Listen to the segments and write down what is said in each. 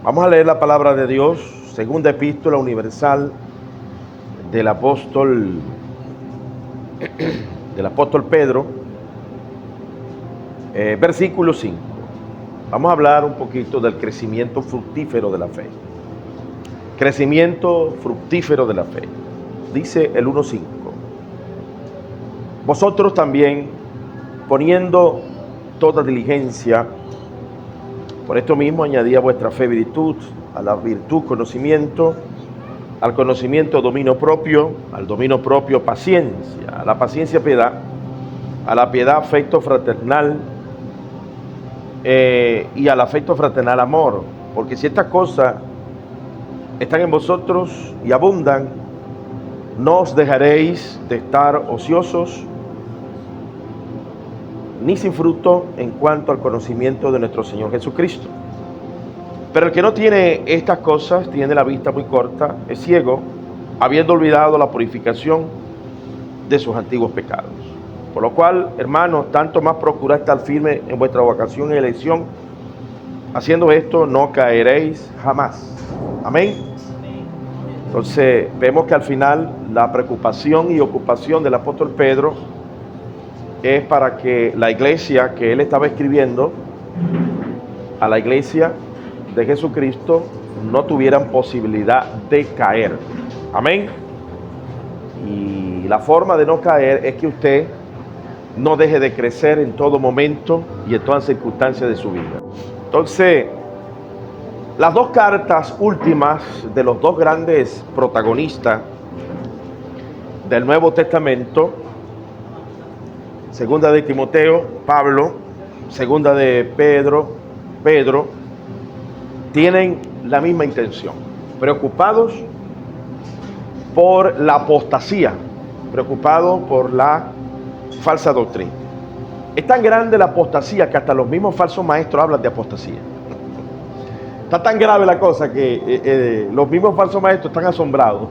Vamos a leer la palabra de Dios, segunda epístola universal del apóstol Pedro, versículo 5. Vamos a hablar un poquito del crecimiento fructífero de la fe. Crecimiento fructífero de la fe. Dice el 1:5. Vosotros también, poniendo toda diligencia, por esto mismo añadí a vuestra fe virtud, a la virtud conocimiento, al conocimiento dominio propio, al dominio propio paciencia, a la paciencia piedad, a la piedad afecto fraternal y al afecto fraternal amor. Porque si estas cosas están en vosotros y abundan, no os dejaréis de estar ociosos ni sin fruto en cuanto al conocimiento de nuestro Señor Jesucristo. Pero el que no tiene estas cosas tiene la vista muy corta, es ciego, habiendo olvidado la purificación de sus antiguos pecados. Por lo cual, hermanos, tanto más procurad estar firme en vuestra vocación y elección. Haciendo esto, no caeréis jamás. Amén. Entonces, vemos que al final la preocupación y ocupación del apóstol Pedro es para que la iglesia que él estaba escribiendo, a la iglesia de Jesucristo, no tuvieran posibilidad de caer. Amén. Y la forma de no caer es que usted no deje de crecer en todo momento y en todas circunstancias de su vida. Entonces, las dos cartas últimas de los dos grandes protagonistas del Nuevo Testamento, segunda de Timoteo, Pablo, segunda de Pedro, tienen la misma intención, preocupados por la apostasía, preocupados por la falsa doctrina. Es tan grande la apostasía que hasta los mismos falsos maestros hablan de apostasía. Está tan grave la cosa que los mismos falsos maestros están asombrados,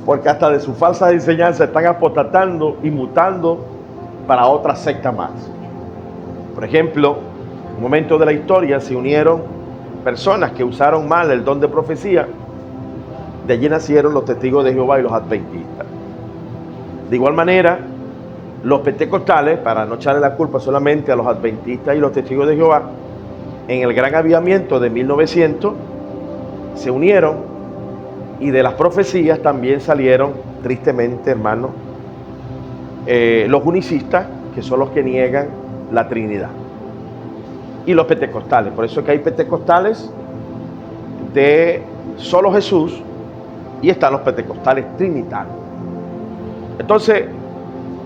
porque hasta de su falsa enseñanza están apostatando y mutando para otra secta más. Por ejemplo, en un momento de la historia se unieron personas que usaron mal el don de profecía. De allí nacieron los testigos de Jehová y los adventistas. De igual manera, los pentecostales, para no echarle la culpa solamente a los adventistas y los testigos de Jehová, en el gran avivamiento de 1900 se unieron, y de las profecías también salieron, tristemente, hermanos, los unicistas, que son los que niegan la Trinidad, y los pentecostales. Por eso es que hay pentecostales de solo Jesús y están los pentecostales trinitarios. Entonces,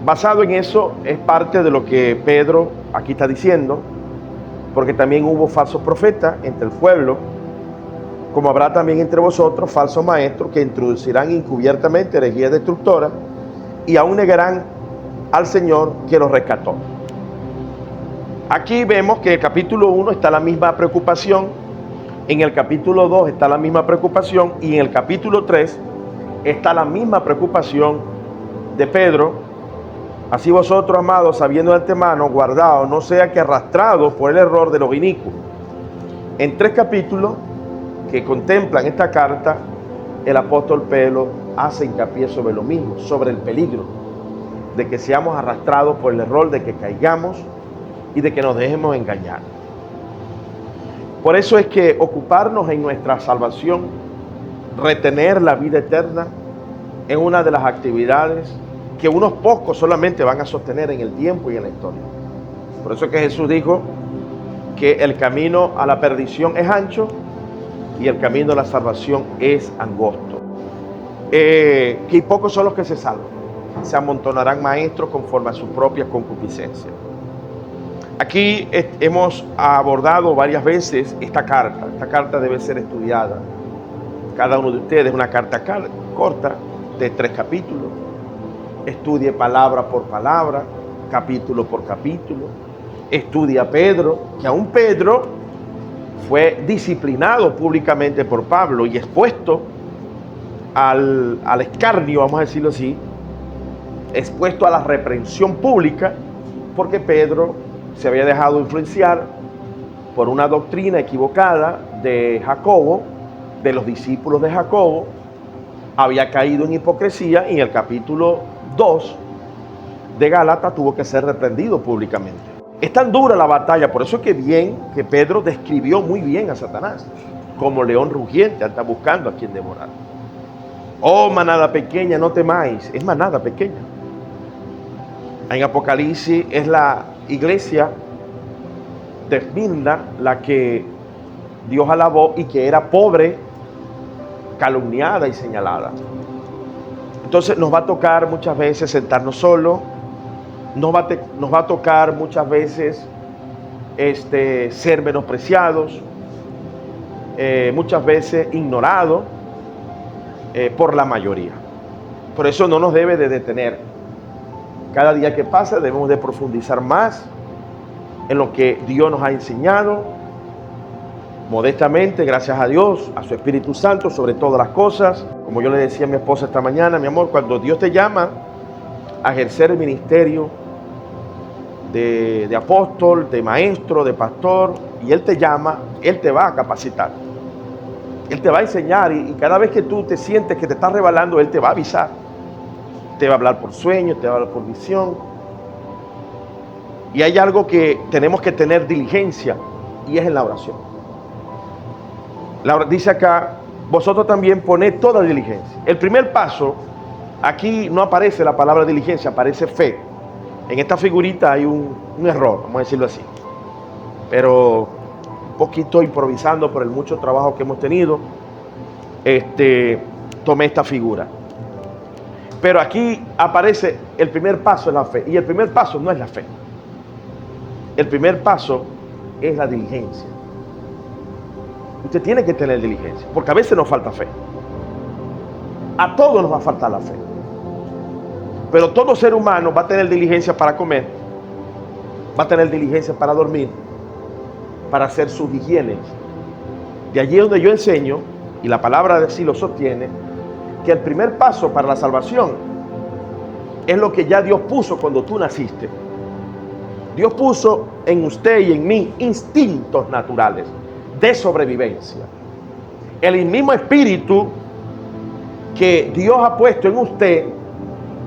basado en eso, es parte de lo que Pedro aquí está diciendo, porque también hubo falsos profetas entre el pueblo, como habrá también entre vosotros falsos maestros que introducirán encubiertamente herejías destructoras y aún negarán al Señor que los rescató. Aquí vemos que en el capítulo 1 está la misma preocupación, en el capítulo 2 está la misma preocupación y en el capítulo 3 está la misma preocupación de Pedro. Así vosotros, amados, sabiendo de antemano, guardaos, no sea que arrastrados por el error de los inicuos. En 3 capítulos que contemplan esta carta, el apóstol Pedro hace hincapié sobre lo mismo, sobre el peligro de que seamos arrastrados por el error, de que caigamos y de que nos dejemos engañar. Por eso es que ocuparnos en nuestra salvación, retener la vida eterna, es una de las actividades que unos pocos solamente van a sostener en el tiempo y en la historia. Por eso es que Jesús dijo que el camino a la perdición es ancho y el camino a la salvación es angosto. Que pocos son los que se salvan. Se amontonarán maestros conforme a sus propias concupiscencias. Aquí hemos abordado varias veces esta carta. Esta carta debe ser estudiada. Cada uno de ustedes, una carta corta de 3 capítulos. Estudie palabra por palabra, capítulo por capítulo. Estudie a Pedro, que aún Pedro fue disciplinado públicamente por Pablo y expuesto al escarnio, vamos a decirlo así, expuesto a la reprensión pública, porque Pedro se había dejado influenciar por una doctrina equivocada de Jacobo, de los discípulos de Jacobo, había caído en hipocresía y en el capítulo 2 de Gálatas tuvo que ser reprendido públicamente. Es tan dura la batalla, por eso es que bien que Pedro describió muy bien a Satanás como león rugiente, anda buscando a quien devorar. Oh, manada pequeña, no temáis. Es manada pequeña. En Apocalipsis es la iglesia de Esmirna la que Dios alabó y que era pobre, calumniada y señalada. Entonces nos va a tocar muchas veces sentarnos solos, nos va a tocar muchas veces ser menospreciados, muchas veces ignorados por la mayoría. Por eso no nos debe de detener. Cada día que pasa debemos de profundizar más en lo que Dios nos ha enseñado, modestamente, gracias a Dios, a su Espíritu Santo, sobre todas las cosas. Como yo le decía a mi esposa esta mañana, mi amor, cuando Dios te llama a ejercer el ministerio de apóstol, de maestro, de pastor, y Él te llama, Él te va a capacitar. Él te va a enseñar y cada vez que tú te sientes que te estás rebalando, Él te va a avisar. Te va a hablar por sueños, te va a hablar por visión. Y hay algo que tenemos que tener diligencia y es en la oración. Dice acá, vosotros también poned toda diligencia. El primer paso, aquí no aparece la palabra diligencia, aparece fe. En esta figurita hay un error, vamos a decirlo así. Pero un poquito improvisando por el mucho trabajo que hemos tenido, tomé esta figura. Pero aquí aparece el primer paso es la fe. Y el primer paso no es la fe. El primer paso es la diligencia. Usted tiene que tener diligencia, porque a veces nos falta fe. A todos nos va a faltar la fe. Pero todo ser humano va a tener diligencia para comer, va a tener diligencia para dormir, para hacer sus higienes. De allí es donde yo enseño, y la palabra de sí lo sostiene, que el primer paso para la salvación es lo que ya Dios puso cuando tú naciste. Dios puso en usted y en mí instintos naturales de sobrevivencia. El mismo espíritu que Dios ha puesto en usted,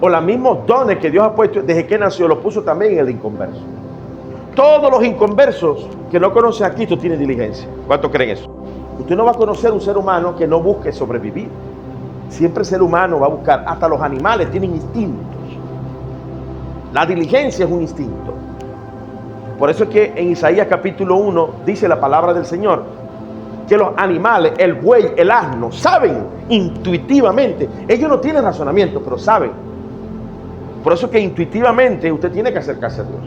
o los mismos dones que Dios ha puesto desde que nació, los puso también en el inconverso. Todos los inconversos que no conocen a Cristo tienen diligencia. ¿Cuántos creen eso? Usted no va a conocer un ser humano que no busque sobrevivir. Siempre el ser humano va a buscar, hasta los animales tienen instintos. La diligencia es un instinto. Por eso es que en Isaías capítulo 1 dice la palabra del Señor que los animales, el buey, el asno, saben intuitivamente. Ellos no tienen razonamiento, pero saben. Por eso es que intuitivamente usted tiene que acercarse a Dios.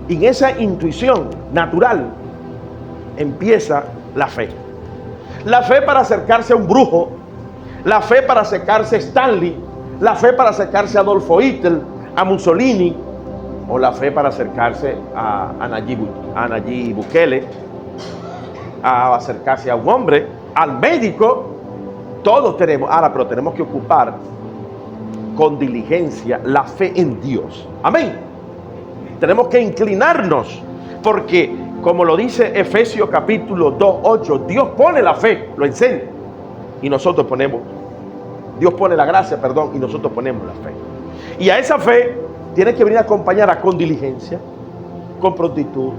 Y en esa intuición natural empieza la fe. La fe para acercarse a un brujo, la fe para acercarse a Stanley, la fe para acercarse a Adolfo Hitler, a Mussolini, o la fe para acercarse a Nayib Bukele, a acercarse a un hombre, al médico. Todos tenemos, ahora, pero tenemos que ocupar con diligencia la fe en Dios. Amén. Tenemos que inclinarnos, porque como lo dice Efesios capítulo 2:8, Dios pone la fe, lo enseña, y nosotros ponemos, Dios pone la gracia, perdón, y nosotros ponemos la fe. Y a esa fe tiene que venir acompañada con diligencia, con prontitud.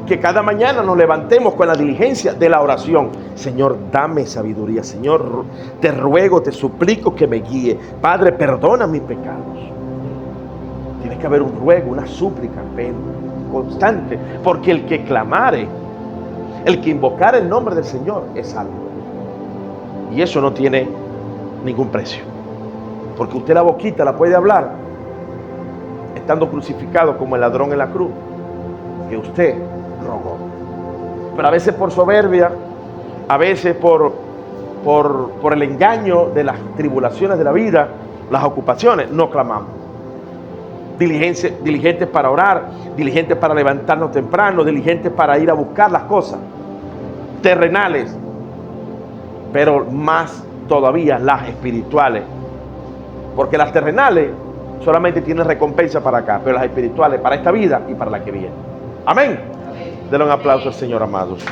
Que cada mañana nos levantemos con la diligencia de la oración. Señor, dame sabiduría. Señor, te ruego, te suplico que me guíe. Padre, perdona mis pecados. Tiene que haber un ruego, una súplica constante. Porque el que clamare, el que invocare el nombre del Señor es salvo. Y eso no tiene ningún precio. Porque usted la boquita la puede hablar estando crucificado como el ladrón en la cruz, que usted rogó. Pero a veces por soberbia, a veces por el engaño de las tribulaciones de la vida, las ocupaciones, no clamamos. Diligentes para orar, diligentes para levantarnos temprano, diligentes para ir a buscar las cosas terrenales, pero más todavía las espirituales, porque las terrenales solamente tienen recompensa para acá, pero las espirituales para esta vida y para la que viene. Amén. Denle un aplauso al Señor, amados.